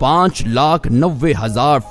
5,90,000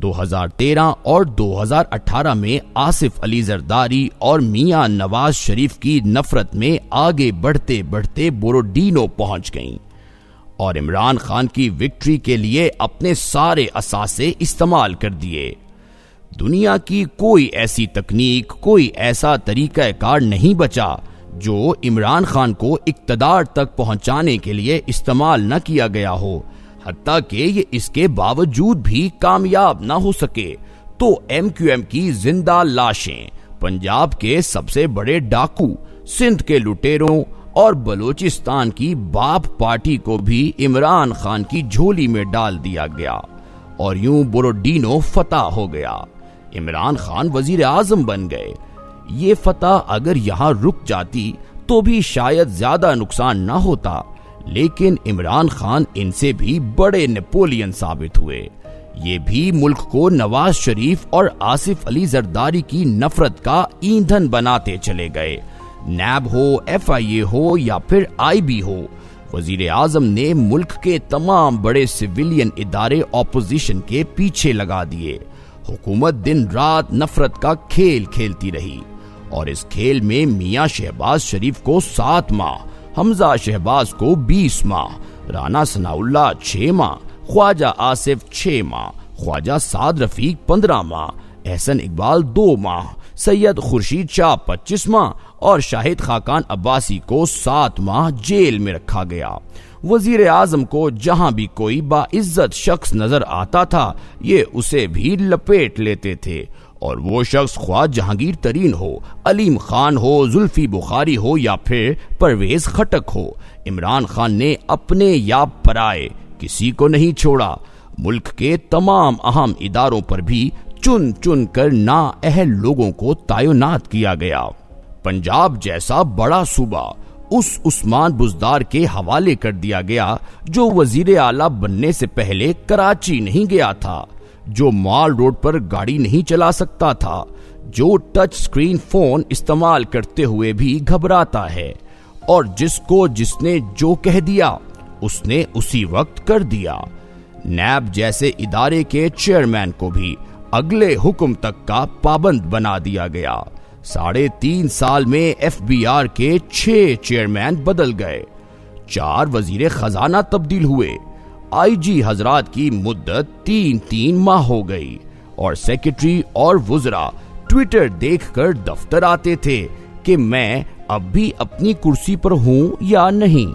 2013 اور 2018 میں آصف علی زرداری اور میاں نواز شریف کی نفرت میں آگے بڑھتے بڑھتے بورڈینو پہنچ گئیں اور عمران خان کی وکٹری کے لیے اپنے سارے اثاثے استعمال کر دیے۔ دنیا کی کوئی ایسی تکنیک، کوئی ایسا طریقہ کار نہیں بچا جو عمران خان کو اقتدار تک پہنچانے کے لیے استعمال نہ کیا گیا ہو، حتیٰ کہ یہ اس کے باوجود بھی کامیاب نہ ہو سکے تو ایم کیو ایم کی زندہ لاشیں، پنجاب کے سب سے بڑے ڈاکو، سندھ کے لٹیروں اور بلوچستان کی باپ پارٹی کو بھی عمران خان کی جھولی میں ڈال دیا گیا اور یوں بورڈینو فتح ہو گیا۔ عمران خان وزیر اعظم بن گئے۔ یہ فتح اگر یہاں رک جاتی تو بھی شاید زیادہ نقصان نہ ہوتا، لیکن عمران خان ان سے بھی بڑے نیپولین ثابت ہوئے۔ یہ بھی ملک کو نواز شریف اور آصف علی زرداری کی نفرت کا ایندھن بناتے چلے گئے۔ نیب ہو، ایف آئی اے ہو یا پھر آئی بی ہو، وزیر اعظم نے ملک کے تمام بڑے سویلین ادارے اپوزیشن کے پیچھے لگا دیے۔ حکومت دن رات نفرت کا کھیل کھیلتی رہی اور اس کھیل میں میاں شہباز شریف کو 7 ماہ، حمزہ شہباز کو 20 ماہ، رانا ثناء اللہ 6 ماہ، خواجہ آصف 6 ماہ، خواجہ سعد رفیق 15 ماہ، احسن اقبال 2 ماہ، سید خورشید شاہ 25 ماہ اور شاہد خاقان عباسی کو 7 ماہ جیل میں رکھا گیا۔ وزیر اعظم کو جہاں بھی کوئی باعزت شخص نظر آتا تھا یہ اسے بھی لپیٹ لیتے تھے، اور وہ شخص خواہ جہانگیر ترین ہو، علیم خان ہو، زلفی بخاری ہو یا پھر پرویز خٹک ہو، عمران خان نے اپنے یا پرائے کسی کو نہیں چھوڑا۔ ملک کے تمام اہم اداروں پر بھی چن چن کر نااہل لوگوں کو تعینات کیا گیا۔ پنجاب جیسا بڑا صوبہ اس عثمان بزدار کے حوالے کر دیا گیا جو وزیر اعلیٰ بننے سے پہلے کراچی نہیں گیا تھا، جو مال روڈ پر گاڑی نہیں چلا سکتا تھا، جو ٹچ سکرین فون استعمال کرتے ہوئے بھی گھبراتا ہے، اور جس کو جس نے جو کہہ دیا اس نے اسی وقت کر دیا۔ نیب جیسے ادارے کے چیئرمین کو بھی اگلے حکم تک کا پابند بنا دیا گیا۔ 3.5 سال میں ایف بی آر کے 6 چیئرمین بدل گئے، 4 وزیر خزانہ تبدیل ہوئے، آئی جی حضرات کی مدت 3 ماہ ہو گئی، اور سیکرٹری اور وزراء ٹویٹر دیکھ کر دفتر آتے تھے کہ میں اب بھی اپنی کرسی پر ہوں یا نہیں۔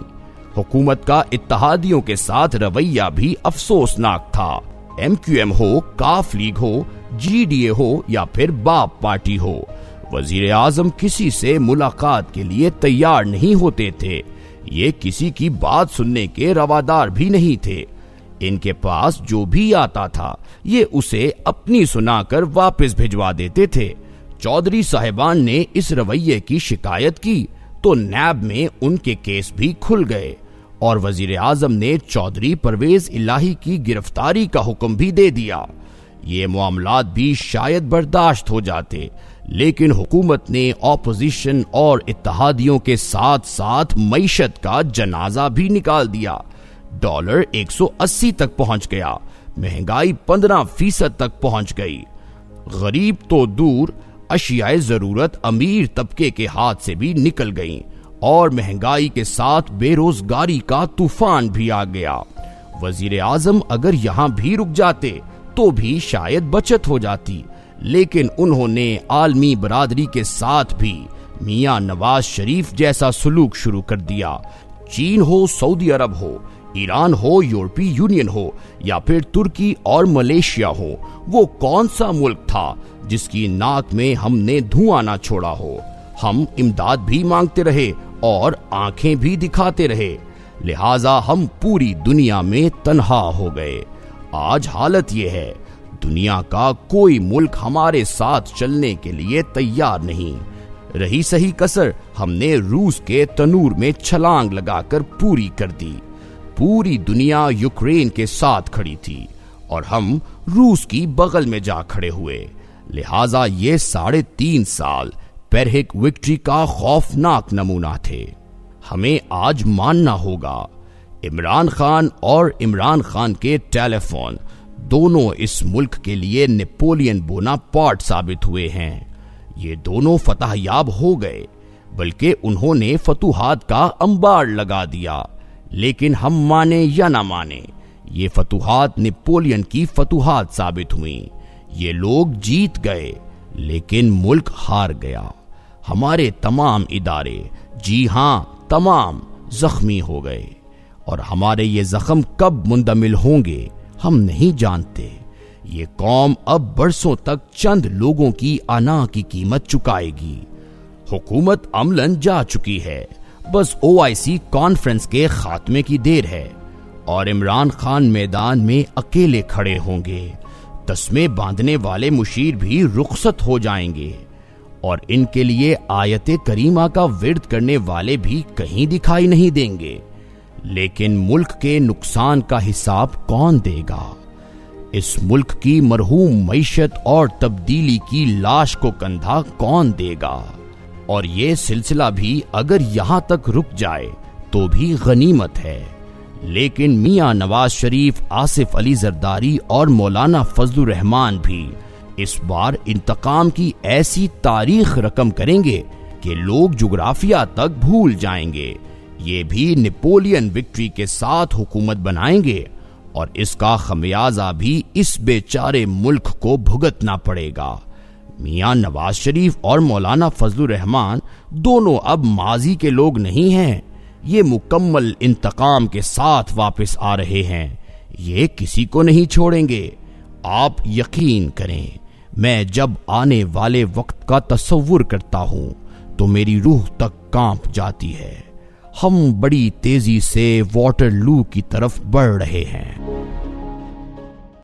حکومت کا اتحادیوں کے ساتھ رویہ بھی افسوسناک تھا، ایم کیو ایم ہو، کاف league who, G D A ہو یا پھر باپ پارٹی ہو، وزیر اعظم کسی سے ملاقات کے لیے تیار نہیں ہوتے تھے۔ یہ کسی کی بات سننے کے روادار بھی نہیں تھے۔ ان کے پاس جو بھی آتا تھا یہ اسے اپنی سنا کر واپس بھجوا دیتے تھے۔ چودھری صاحبان نے اس رویے کی شکایت کی تو نیب میں ان کے کیس بھی کھل گئے، اور وزیر اعظم نے چودھری پرویز الہی کی گرفتاری کا حکم بھی دے دیا۔ یہ معاملات بھی شاید برداشت ہو جاتے، لیکن حکومت نے اپوزیشن اور اتحادیوں کے ساتھ ساتھ معیشت کا جنازہ بھی نکال دیا۔ ڈالر 180 تک پہنچ گیا، مہنگائی 15% تک پہنچ گئی۔ غریب تو دور، اشیاء ضرورت امیر طبقے کے ہاتھ سے بھی نکل گئیں، اور مہنگائی کے ساتھ بے روزگاری کا طوفان بھی آ گیا۔ وزیر اعظم اگر یہاں بھی رک جاتے تو بھی شاید بچت ہو جاتی، لیکن انہوں نے عالمی برادری کے ساتھ بھی میاں نواز شریف جیسا سلوک شروع کر دیا۔ چین ہو، سعودی عرب ہو، ایران ہو، یورپی یونین ہو یا پھر ترکی اور ملیشیا ہو، وہ کون سا ملک تھا جس کی ناک میں ہم نے دھواں نہ چھوڑا ہو؟ ہم امداد بھی مانگتے رہے اور آنکھیں بھی دکھاتے رہے، لہٰذا ہم پوری دنیا میں تنہا ہو گئے۔ آج حالت یہ ہے، دنیا کا کوئی ملک ہمارے ساتھ چلنے کے لیے تیار نہیں۔ رہی صحیح کسر ہم نے روس کے تنور میں چھلانگ لگا کر پوری کر دی۔ پوری دنیا یوکرین کے ساتھ کھڑی تھی اور ہم روس کی بغل میں جا کھڑے ہوئے، لہٰذا یہ 3.5 سال پیرہک وکٹری کا خوفناک نمونہ تھے۔ ہمیں آج ماننا ہوگا، عمران خان اور عمران خان کے ٹیلی فون دونوں اس ملک کے لیے نیپولین بوناپارٹ ثابت ہوئے ہیں۔ یہ دونوں فتح یاب ہو گئے، بلکہ انہوں نے فتوحات کا انبار لگا دیا، لیکن ہم مانے یا نہ مانے یہ فتوحات نیپولین کی فتوحات ثابت ہوئیں۔ یہ لوگ جیت گئے لیکن ملک ہار گیا۔ ہمارے تمام ادارے، جی ہاں تمام، زخمی ہو گئے، اور ہمارے یہ زخم کب مندمل ہوں گے ہم نہیں جانتے۔ یہ قوم اب برسوں تک چند لوگوں کی انا کی قیمت چکائے گی۔ حکومت عملاً جا چکی ہے، بس OIC کانفرنس کے خاتمے کی دیر ہے، اور عمران خان میدان میں اکیلے کھڑے ہوں گے۔ تسمے باندھنے والے مشیر بھی رخصت ہو جائیں گے، اور ان کے لیے آیت کریمہ کا ورد کرنے والے بھی کہیں دکھائی نہیں دیں گے۔ لیکن ملک کے نقصان کا حساب کون دے گا؟ اس ملک کی مرحوم معیشت اور تبدیلی کی لاش کو کندھا کون دے گا؟ اور یہ سلسلہ بھی اگر یہاں تک رک جائے تو بھی غنیمت ہے، لیکن میاں نواز شریف، آصف علی زرداری اور مولانا فضل الرحمان بھی اس بار انتقام کی ایسی تاریخ رقم کریں گے کہ لوگ جغرافیہ تک بھول جائیں گے۔ یہ بھی نیپولین وکٹری کے ساتھ حکومت بنائیں گے، اور اس کا خمیازہ بھی اس بیچارے ملک کو بھگتنا پڑے گا۔ میاں نواز شریف اور مولانا فضل الرحمان دونوں اب ماضی کے لوگ نہیں ہیں، یہ مکمل انتقام کے ساتھ واپس آ رہے ہیں۔ یہ کسی کو نہیں چھوڑیں گے، آپ یقین کریں۔ میں جب آنے والے وقت کا تصور کرتا ہوں تو میری روح تک کانپ جاتی ہے۔ ہم بڑی تیزی سے واٹر لو کی طرف بڑھ رہے ہیں۔